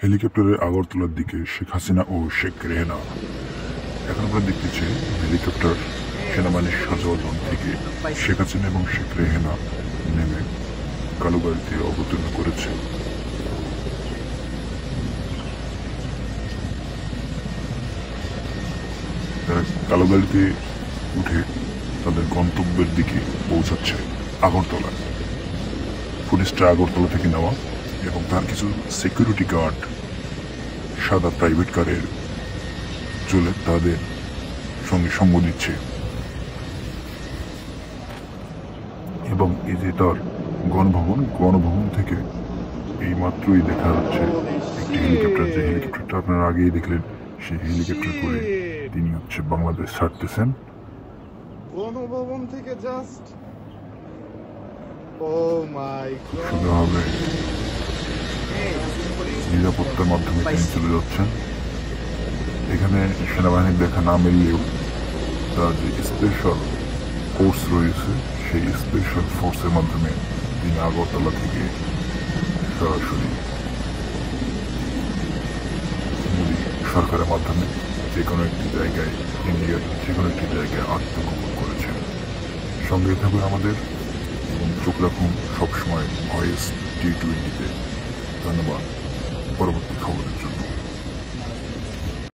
হেলিকপ্টারে আগরতলার দিকে শেখ হাসিনা ও শেখ রেহানা। এখন আমরা দেখতেছি হেলিকপ্টার সেনাবাহিনীর সাজাওয়ান থেকে শেখ হাসিনা এবং শেখ রেহানা নেমে কালুবাড়িতে অবতীর্ণ করেছে। তারা কালুবাড়িতে উঠে তাদের গন্তব্যের দিকে পৌঁছাচ্ছে আগরতলা। পুলিশটা আগরতলা থেকে নেওয়া এবং তার কিছু সিকিউরিটি গার্ড সাদা প্রাইভেট কারের চলে তাদের সঙ্গে সঙ্গ দিচ্ছে এবং এই যে তার গণভবন থেকে এই মাত্রই দেখা যাচ্ছে একটি হেলিকপ্টার। যে হেলিকপ্টারটা আপনারা আগেই দেখলেন, সেই হেলিকপ্টার করে তিনি বাংলাদেশ ছাড়তেছেন। গণভবন থেকে জাস্ট ও মাই গড, সুন্দরভাবে নিরাপত্তার মাধ্যমে তিনি চলে যাচ্ছেন। এখানে সেনাবাহিনীর দেখা না মিললেও তার যে স্পেশাল ফোর্স রয়েছে, সেই স্পেশাল ফোর্সের মাধ্যমে তিনি আগরতলা থেকে সরাসরি মোদী সরকারের মাধ্যমে যে কোনো একটি জায়গায়, ইন্ডিয়ার যে কোনো একটি জায়গায় আত্মগোপন করেছেন। সঙ্গে থাকবে আমাদের এবং চোখ রাখুন সবসময় ভয়েস T20-তে। ধন্যবাদ পরবর্তী খবরের জন্য।